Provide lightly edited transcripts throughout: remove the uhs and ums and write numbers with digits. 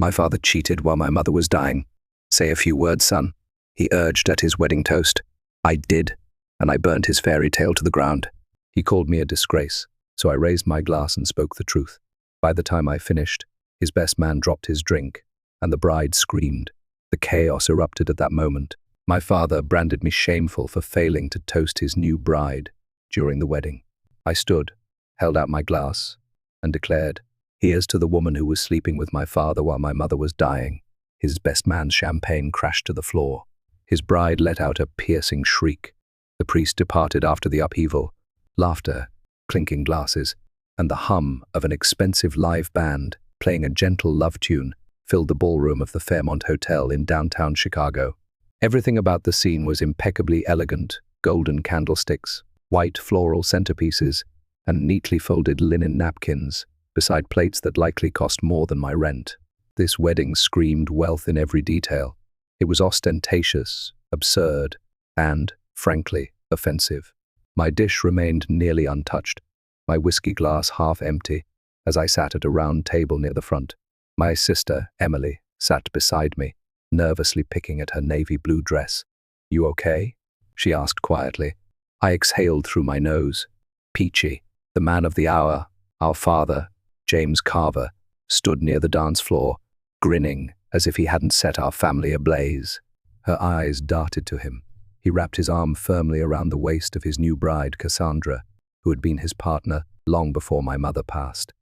My father cheated while my mother was dying. Say a few words, son, he urged at his wedding toast. I did, and I burnt his fairy tale to the ground. He called me a disgrace, so I raised my glass and spoke the truth. By the time I finished, his best man dropped his drink, and the bride screamed. The chaos erupted at that moment. My father branded me shameful for failing to toast his new bride during the wedding. I stood, held out my glass, and declared, "Here's to the woman who was sleeping with my father while my mother was dying." His best man's champagne crashed to the floor. His bride let out a piercing shriek. The priest departed after the upheaval. Laughter, clinking glasses, and the hum of an expensive live band playing a gentle love tune filled the ballroom of the Fairmont Hotel in downtown Chicago. Everything about the scene was impeccably elegant: golden candlesticks, white floral centerpieces, and neatly folded linen napkins, beside plates that likely cost more than my rent. This wedding screamed wealth in every detail. It was ostentatious, absurd, and, frankly, offensive. My dish remained nearly untouched, my whiskey glass half empty, as I sat at a round table near the front. My sister, Emily, sat beside me, nervously picking at her navy blue dress. "You okay?" she asked quietly. I exhaled through my nose. Peachy, the man of the hour, our father, James Carver, stood near the dance floor, grinning as if he hadn't set our family ablaze. Her eyes darted to him. He wrapped his arm firmly around the waist of his new bride, Cassandra, who had been his partner long before my mother passed.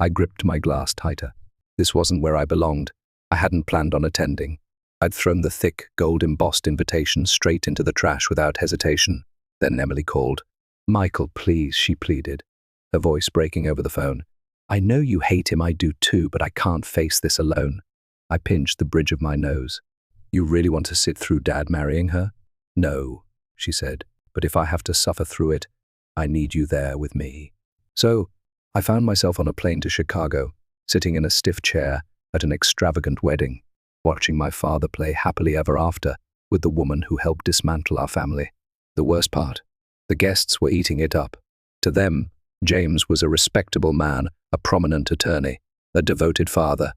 I gripped my glass tighter. This wasn't where I belonged. I hadn't planned on attending. I'd thrown the thick, gold-embossed invitation straight into the trash without hesitation. Then Emily called. "Michael, please," she pleaded, her voice breaking over the phone. "I know you hate him, I do too, but I can't face this alone." I pinched the bridge of my nose. "You really want to sit through Dad marrying her?" "No," she said, "but if I have to suffer through it, I need you there with me." So, I found myself on a plane to Chicago, sitting in a stiff chair at an extravagant wedding, watching my father play happily ever after with the woman who helped dismantle our family. The worst part, the guests were eating it up. To them, James was a respectable man, a prominent attorney, a devoted father,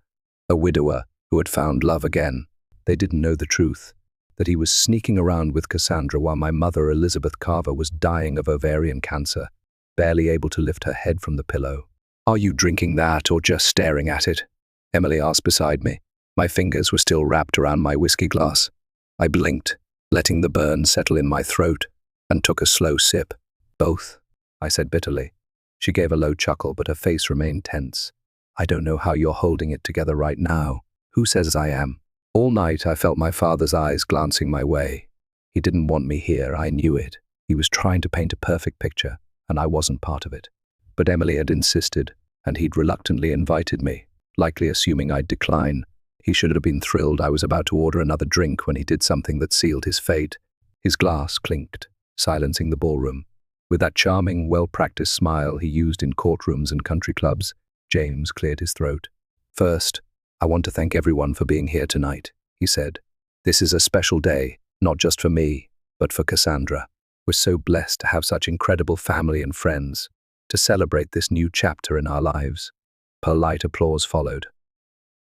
a widower who had found love again. They didn't know the truth, that he was sneaking around with Cassandra while my mother, Elizabeth Carver, was dying of ovarian cancer, barely able to lift her head from the pillow. "Are you drinking that or just staring at it?" Emily asked beside me. My fingers were still wrapped around my whiskey glass. I blinked, letting the burn settle in my throat, and took a slow sip. "Both," I said bitterly. She gave a low chuckle, but her face remained tense. "I don't know how you're holding it together right now. Who says I am?" All night I felt my father's eyes glancing my way. He didn't want me here, I knew it. He was trying to paint a perfect picture, and I wasn't part of it. But Emily had insisted, and he'd reluctantly invited me, likely assuming I'd decline. He should have been thrilled I was about to order another drink when he did something that sealed his fate. His glass clinked, silencing the ballroom. With that charming, well-practiced smile he used in courtrooms and country clubs, James cleared his throat. "First, I want to thank everyone for being here tonight," he said. "This is a special day, not just for me, but for Cassandra. We're so blessed to have such incredible family and friends to celebrate this new chapter in our lives." Polite applause followed.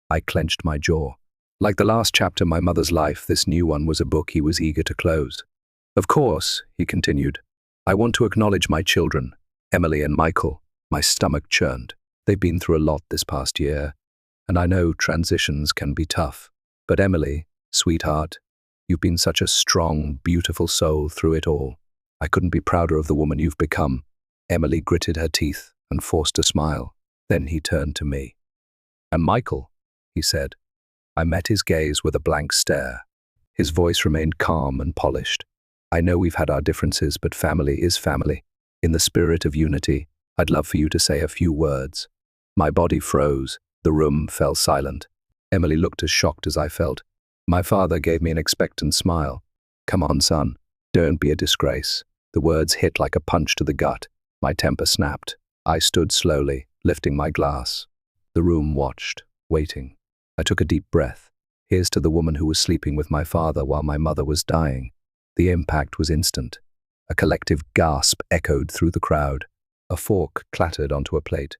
I clenched my jaw. Like the last chapter of my mother's life, this new one was a book he was eager to close. "Of course," he continued, "I want to acknowledge my children, Emily and Michael." My stomach churned. They've been through a lot this past year, and I know transitions can be tough. But Emily, sweetheart, you've been such a strong, beautiful soul through it all. I couldn't be prouder of the woman you've become. Emily gritted her teeth and forced a smile. Then he turned to me. "And Michael," he said. I met his gaze with a blank stare. His voice remained calm and polished. "I know we've had our differences, but family is family. In the spirit of unity, I'd love for you to say a few words." My body froze. The room fell silent. Emily looked as shocked as I felt. My father gave me an expectant smile. "Come on, son. Don't be a disgrace." The words hit like a punch to the gut. My temper snapped. I stood slowly, lifting my glass. The room watched, waiting. I took a deep breath. Here's to the woman who was sleeping with my father while my mother was dying. The impact was instant. A collective gasp echoed through the crowd. A fork clattered onto a plate.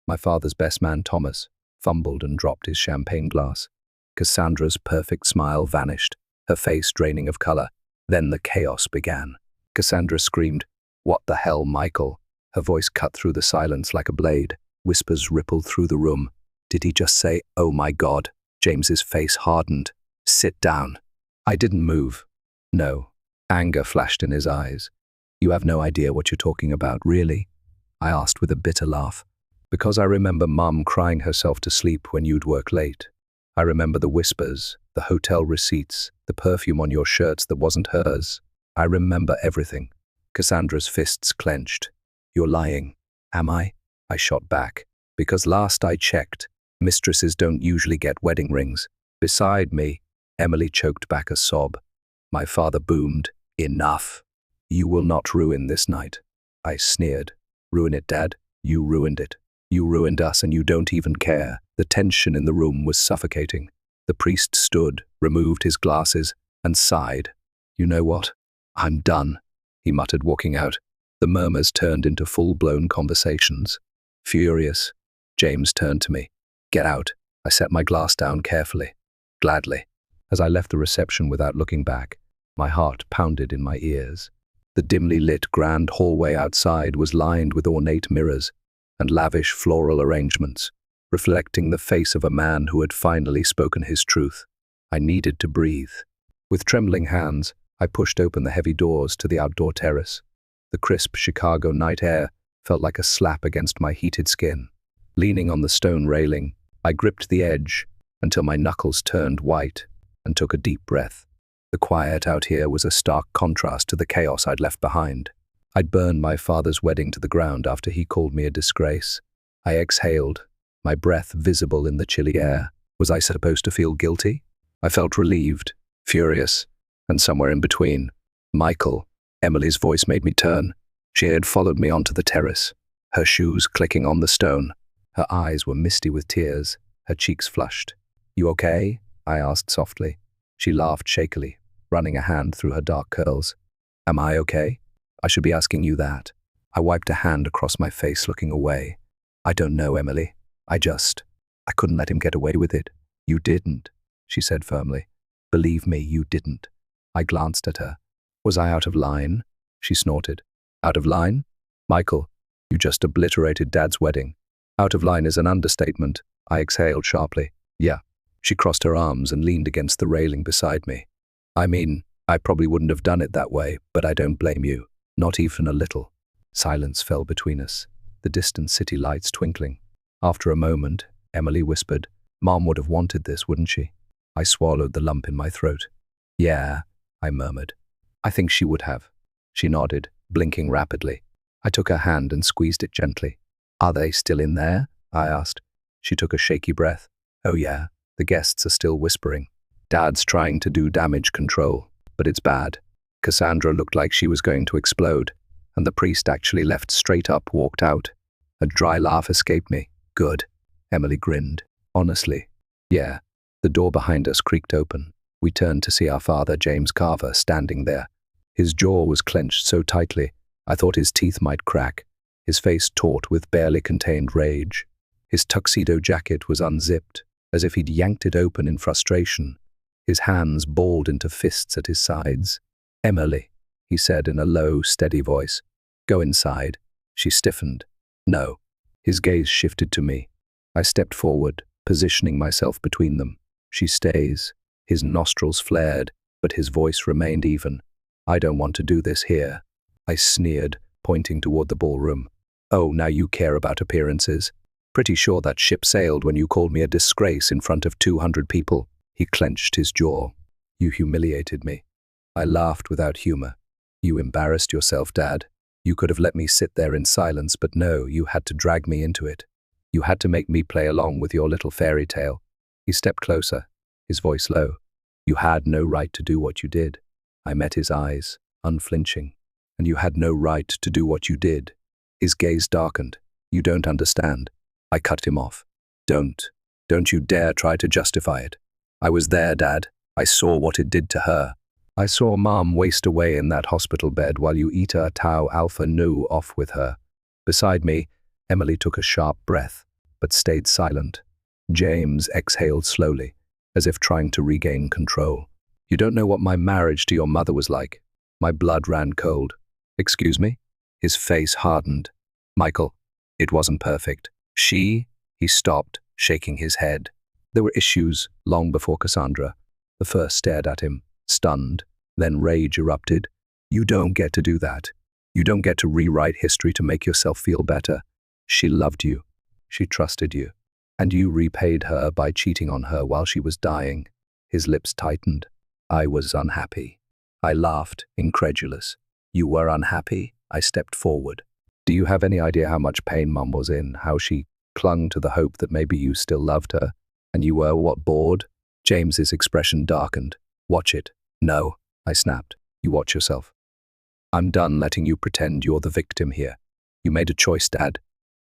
My father's best man, Thomas, fumbled and dropped his champagne glass. Cassandra's perfect smile vanished, her face draining of color. Then the chaos began. Cassandra screamed, "What the hell, Michael?" Her voice cut through the silence like a blade. Whispers rippled through the room. Did he just say, "Oh my God"? James's face hardened. "Sit down." I didn't move. No. Anger flashed in his eyes. "You have no idea what you're talking about, really?" I asked with a bitter laugh. "Because I remember Mum crying herself to sleep when you'd work late. I remember the whispers, the hotel receipts, the perfume on your shirts that wasn't hers. I remember everything." Cassandra's fists clenched. "You're lying." "Am I?" I shot back. "Because last I checked, mistresses don't usually get wedding rings." Beside me, Emily choked back a sob. My father boomed, "Enough. You will not ruin this night." I sneered. "Ruin it, Dad? You ruined it. You ruined us and you don't even care." The tension in the room was suffocating. The priest stood, removed his glasses, and sighed. "You know what? I'm done," he muttered, walking out. The murmurs turned into full-blown conversations. Furious, James turned to me. "Get out." I set my glass down carefully. Gladly. As I left the reception without looking back, my heart pounded in my ears. The dimly lit grand hallway outside was lined with ornate mirrors and lavish floral arrangements, reflecting the face of a man who had finally spoken his truth. I needed to breathe. With trembling hands, I pushed open the heavy doors to the outdoor terrace. The crisp Chicago night air felt like a slap against my heated skin. Leaning on the stone railing, I gripped the edge until my knuckles turned white and took a deep breath. The quiet out here was a stark contrast to the chaos I'd left behind. I'd burned my father's wedding to the ground after he called me a disgrace. I exhaled, my breath visible in the chilly air. Was I supposed to feel guilty? I felt relieved, furious, and somewhere in between. "Michael," Emily's voice made me turn. She had followed me onto the terrace, her shoes clicking on the stone. Her eyes were misty with tears, her cheeks flushed. "You okay?" I asked softly. She laughed shakily, running a hand through her dark curls. "Am I okay? I should be asking you that." I wiped a hand across my face, looking away. "I don't know, Emily. I couldn't let him get away with it." "You didn't," she said firmly. "Believe me, you didn't." I glanced at her. "Was I out of line?" She snorted. "Out of line? Michael, you just obliterated Dad's wedding." "Out of line is an understatement," I exhaled sharply. "Yeah." She crossed her arms and leaned against the railing beside me. "I mean, I probably wouldn't have done it that way, but I don't blame you. Not even a little." Silence fell between us, the distant city lights twinkling. After a moment, Emily whispered, "Mom would have wanted this, wouldn't she?" I swallowed the lump in my throat. "Yeah," I murmured. "I think she would have." She nodded, blinking rapidly. I took her hand and squeezed it gently. "Are they still in there?" I asked. She took a shaky breath. "Oh yeah, the guests are still whispering. Dad's trying to do damage control, but it's bad." Cassandra looked like she was going to explode, and the priest actually left straight up, walked out. A dry laugh escaped me. "Good." Emily grinned. "Honestly." "Yeah." The door behind us creaked open. We turned to see our father, James Carver, standing there. His jaw was clenched so tightly, I thought his teeth might crack, his face taut with barely contained rage. His tuxedo jacket was unzipped, as if he'd yanked it open in frustration. His hands balled into fists at his sides. "Emily," he said in a low, steady voice. "Go inside." She stiffened. "No." His gaze shifted to me. I stepped forward, positioning myself between them. "She stays." His nostrils flared, but his voice remained even. "I don't want to do this here." I sneered, pointing toward the ballroom. "Oh, now you care about appearances. Pretty sure that ship sailed when you called me a disgrace in front of 200 people. He clenched his jaw. "You humiliated me." I laughed without humor. "You embarrassed yourself, Dad. You could have let me sit there in silence, but no, you had to drag me into it. You had to make me play along with your little fairy tale." He stepped closer, his voice low. "You had no right to do what you did." I met his eyes, unflinching. "And you had no right to do what you did." His gaze darkened. "You don't understand." I cut him off. Don't you dare try to justify it. I was there, Dad. I saw what it did to her. I saw Mom waste away in that hospital bed while you AITA Tau Alpha Nu off with her. Beside me, Emily took a sharp breath, but stayed silent. James exhaled slowly, as if trying to regain control. You don't know what my marriage to your mother was like. My blood ran cold. Excuse me? His face hardened. Michael, it wasn't perfect. He stopped, shaking his head. There were issues long before Cassandra. The first stared at him, stunned, then rage erupted. You don't get to do that. You don't get to rewrite history to make yourself feel better. She loved you. She trusted you. And you repaid her by cheating on her while she was dying. His lips tightened. I was unhappy. I laughed, incredulous. You were unhappy? I stepped forward. Do you have any idea how much pain Mum was in, how she clung to the hope that maybe you still loved her? And you were, what, bored? James's expression darkened. Watch it. No, I snapped. You watch yourself. I'm done letting you pretend you're the victim here. You made a choice, Dad.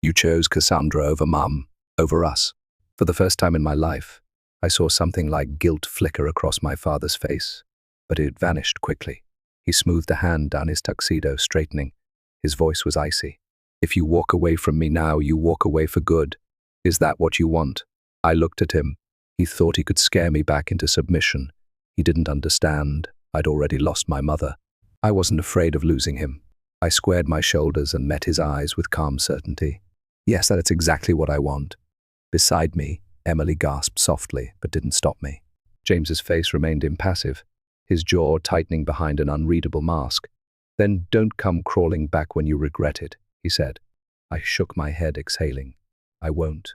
You chose Cassandra over Mum, over us. For the first time in my life, I saw something like guilt flicker across my father's face, but it vanished quickly. He smoothed a hand down his tuxedo, straightening. His voice was icy. If you walk away from me now, you walk away for good. Is that what you want? I looked at him. He thought he could scare me back into submission. He didn't understand. I'd already lost my mother. I wasn't afraid of losing him. I squared my shoulders and met his eyes with calm certainty. Yes, that's exactly what I want. Beside me, Emily gasped softly, but didn't stop me. James's face remained impassive, his jaw tightening behind an unreadable mask. Then don't come crawling back when you regret it, he said. I shook my head, exhaling. I won't.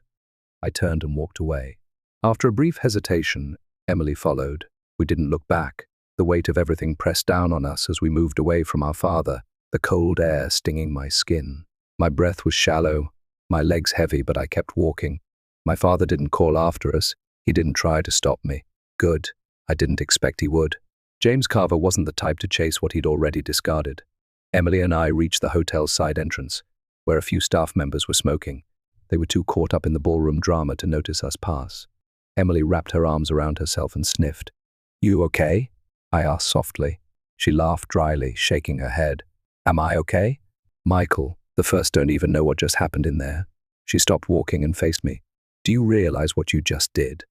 I turned and walked away. After a brief hesitation, Emily followed. We didn't look back. The weight of everything pressed down on us as we moved away from our father, the cold air stinging my skin. My breath was shallow, my legs heavy, but I kept walking. My father didn't call after us. He didn't try to stop me. Good. I didn't expect he would. James Carver wasn't the type to chase what he'd already discarded. Emily and I reached the hotel's side entrance, where a few staff members were smoking. They were too caught up in the ballroom drama to notice us pass. Emily wrapped her arms around herself and sniffed. You okay? I asked softly. She laughed dryly, shaking her head. Am I okay? Michael, the first don't even know what just happened in there. She stopped walking and faced me. Do you realize what you just did?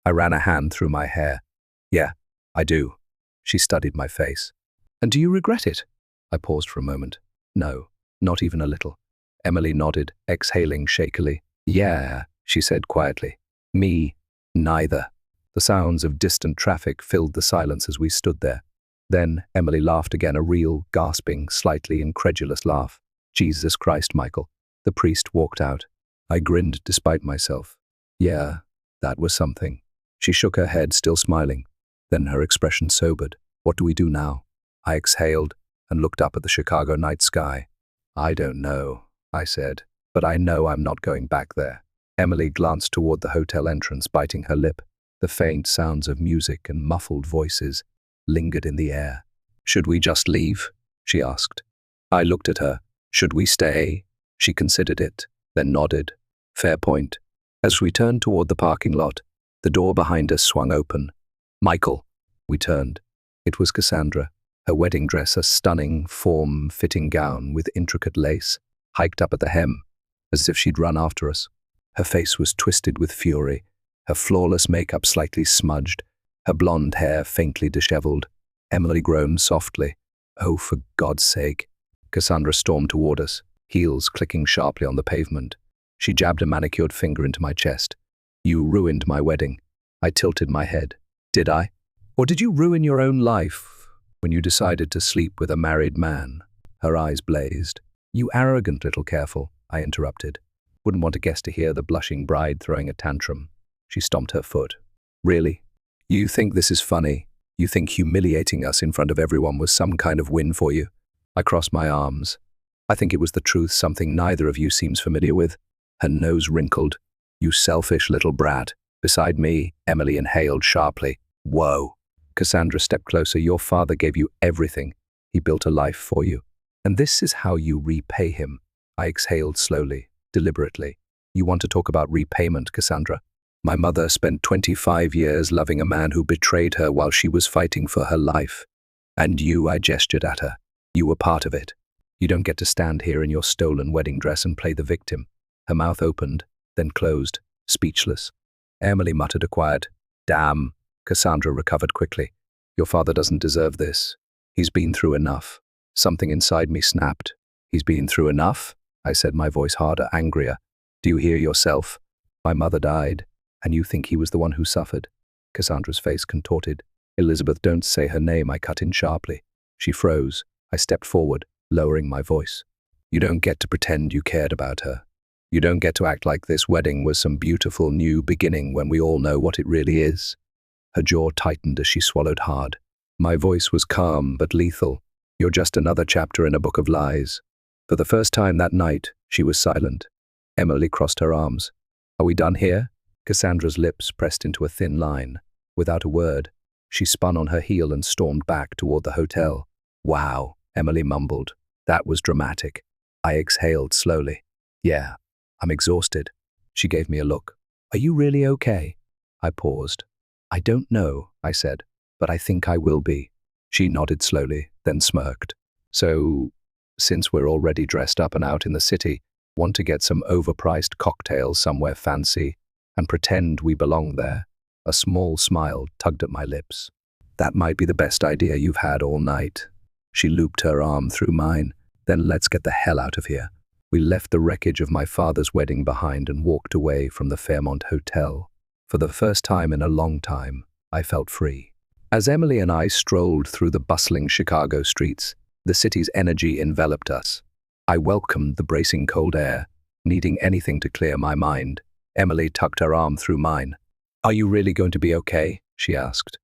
I ran a hand through my hair. Yeah, I do. She studied my face. And do you regret it? I paused for a moment. No, not even a little. Emily nodded, exhaling shakily. Yeah, she said quietly. Me, neither. The sounds of distant traffic filled the silence as we stood there. Then Emily laughed again, a real, gasping, slightly incredulous laugh. Jesus Christ, Michael. The priest walked out. I grinned despite myself. Yeah, that was something. She shook her head, still smiling. Then her expression sobered. What do we do now? I exhaled and looked up at the Chicago night sky. I don't know, I said, but I know I'm not going back there. Emily glanced toward the hotel entrance, biting her lip. The faint sounds of music and muffled voices lingered in the air. Should we just leave? She asked. I looked at her. Should we stay? She considered it, then nodded. Fair point. As we turned toward the parking lot, the door behind us swung open. Michael. We turned. It was Cassandra, her wedding dress a stunning, form-fitting gown with intricate lace, hiked up at the hem, as if she'd run after us. Her face was twisted with fury, her flawless makeup slightly smudged, her blonde hair faintly disheveled. Emily groaned softly. Oh, for God's sake. Cassandra stormed toward us, heels clicking sharply on the pavement. She jabbed a manicured finger into my chest. You ruined my wedding. I tilted my head. Did I? Or did you ruin your own life when you decided to sleep with a married man? Her eyes blazed. You arrogant little careful, I interrupted. Wouldn't want a guest to hear the blushing bride throwing a tantrum. She stomped her foot. Really? You think this is funny? You think humiliating us in front of everyone was some kind of win for you? I crossed my arms. I think it was the truth, something neither of you seems familiar with. Her nose wrinkled. You selfish little brat. Beside me, Emily inhaled sharply. Whoa. Cassandra stepped closer. Your father gave you everything. He built a life for you. And this is how you repay him. I exhaled slowly, deliberately. You want to talk about repayment, Cassandra? My mother spent 25 years loving a man who betrayed her while she was fighting for her life. And you, I gestured at her. You were part of it. You don't get to stand here in your stolen wedding dress and play the victim. Her mouth opened, then closed, speechless. Emily muttered a quiet, "Damn." Cassandra recovered quickly. "Your father doesn't deserve this. He's been through enough." Something inside me snapped. "He's been through enough?" I said, my voice harder, angrier. "Do you hear yourself? My mother died, and you think he was the one who suffered?" Cassandra's face contorted. "Elizabeth, don't say her name," I cut in sharply. She froze. I stepped forward, lowering my voice. "You don't get to pretend you cared about her. You don't get to act like this wedding was some beautiful new beginning when we all know what it really is." Her jaw tightened as she swallowed hard. My voice was calm but lethal. "You're just another chapter in a book of lies." For the first time that night, she was silent. Emily crossed her arms. "Are we done here?" Cassandra's lips pressed into a thin line. Without a word, she spun on her heel and stormed back toward the hotel. "Wow," Emily mumbled. "That was dramatic." I exhaled slowly. "Yeah, I'm exhausted." She gave me a look. "Are you really okay?" I paused. "I don't know," I said, "but I think I will be." She nodded slowly, then smirked. "So, since we're already dressed up and out in the city, want to get some overpriced cocktails somewhere fancy and pretend we belong there?" A small smile tugged at my lips. "That might be the best idea you've had all night." She looped her arm through mine. "Then let's get the hell out of here." We left the wreckage of my father's wedding behind and walked away from the Fairmont Hotel. For the first time in a long time, I felt free. As Emily and I strolled through the bustling Chicago streets, the city's energy enveloped us. I welcomed the bracing cold air, needing anything to clear my mind. Emily tucked her arm through mine. "Are you really going to be okay?" she asked.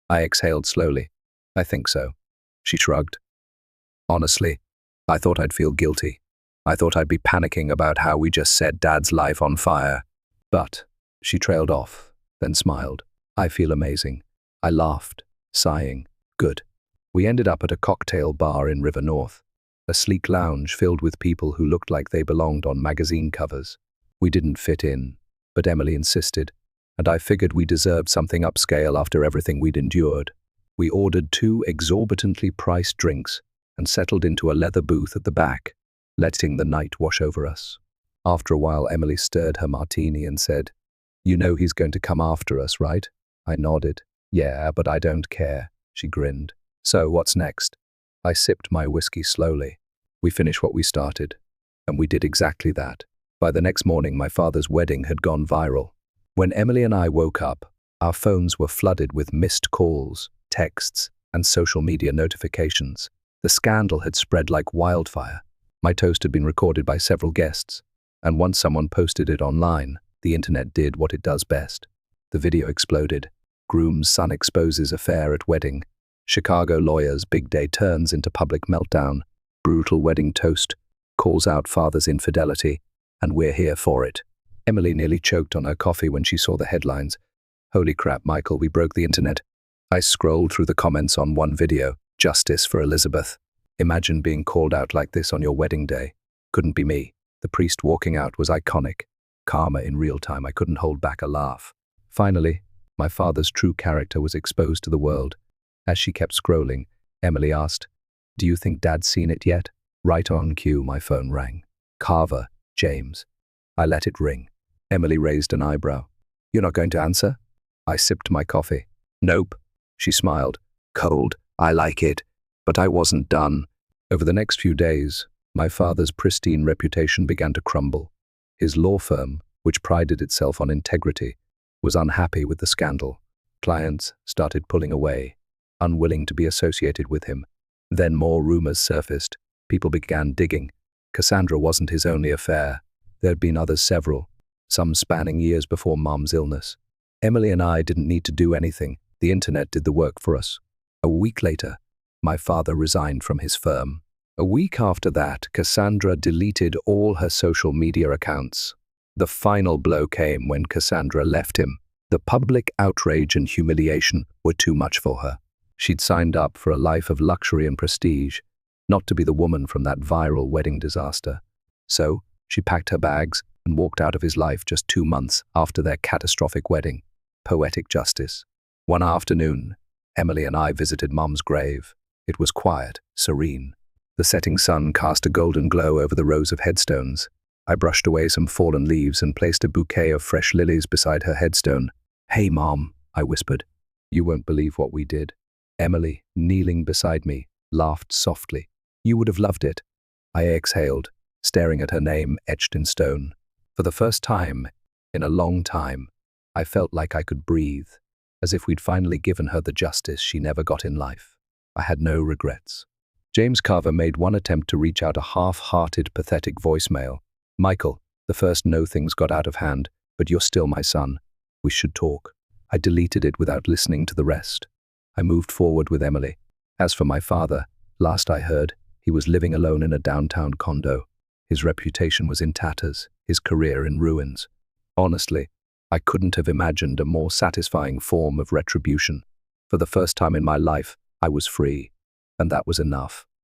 I exhaled slowly. "I think so." She shrugged. "Honestly, I thought I'd feel guilty. I thought I'd be panicking about how we just set Dad's life on fire. But," she trailed off, then smiled. "I feel amazing." I laughed, sighing. "Good." We ended up at a cocktail bar in River North, a sleek lounge filled with people who looked like they belonged on magazine covers. We didn't fit in, but Emily insisted, and I figured we deserved something upscale after everything we'd endured. We ordered 2 exorbitantly priced drinks and settled into a leather booth at the back, letting the night wash over us. After a while, Emily stirred her martini and said, "You know he's going to come after us, right?" I nodded. "Yeah, but I don't care." She grinned. "So, what's next?" I sipped my whiskey slowly. "We finish what we started." And we did exactly that. By the next morning, my father's wedding had gone viral. When Emily and I woke up, our phones were flooded with missed calls, texts, and social media notifications. The scandal had spread like wildfire. My toast had been recorded by several guests, and once someone posted it online, the internet did what it does best. The video exploded. Groom's son exposes affair at wedding. Chicago lawyer's big day turns into public meltdown. Brutal wedding toast calls out father's infidelity, and we're here for it. Emily nearly choked on her coffee when she saw the headlines. "Holy crap, Michael, we broke the internet." I scrolled through the comments on one video. "Justice for Elizabeth." Imagine being called out like this on your wedding day. Couldn't be me. The priest walking out was iconic. Karma in real time. I couldn't hold back a laugh. Finally, my father's true character was exposed to the world. As she kept scrolling, Emily asked, "Do you think Dad's seen it yet?" Right on cue, my phone rang. "Carver, James." I let it ring. Emily raised an eyebrow. "You're not going to answer?" I sipped my coffee. "Nope." She smiled. "Cold. I like it." But I wasn't done. Over the next few days, my father's pristine reputation began to crumble. His law firm, which prided itself on integrity, was unhappy with the scandal. Clients started pulling away, unwilling to be associated with him. Then more rumors surfaced. People began digging. Cassandra wasn't his only affair. There had been others, several, some spanning years before Mom's illness. Emily and I didn't need to do anything. The internet did the work for us. A week later, my father resigned from his firm. A week after that, Cassandra deleted all her social media accounts. The final blow came when Cassandra left him. The public outrage and humiliation were too much for her. She'd signed up for a life of luxury and prestige, not to be the woman from that viral wedding disaster. So, she packed her bags and walked out of his life just 2 months after their catastrophic wedding. Poetic justice. One afternoon, Emily and I visited Mom's grave. It was quiet, serene. The setting sun cast a golden glow over the rows of headstones. I brushed away some fallen leaves and placed a bouquet of fresh lilies beside her headstone. "Hey, Mom," I whispered. "You won't believe what we did." Emily, kneeling beside me, laughed softly. "You would have loved it." I exhaled, staring at her name etched in stone. For the first time, in a long time, I felt like I could breathe, as if we'd finally given her the justice she never got in life. I had no regrets. James Carver made one attempt to reach out a half-hearted, pathetic voicemail. "Michael, the first no things got out of hand, but you're still my son. We should talk." I deleted it without listening to the rest. I moved forward with Emily. As for my father, last I heard, he was living alone in a downtown condo. His reputation was in tatters, his career in ruins. Honestly, I couldn't have imagined a more satisfying form of retribution. For the first time in my life, I was free, and that was enough.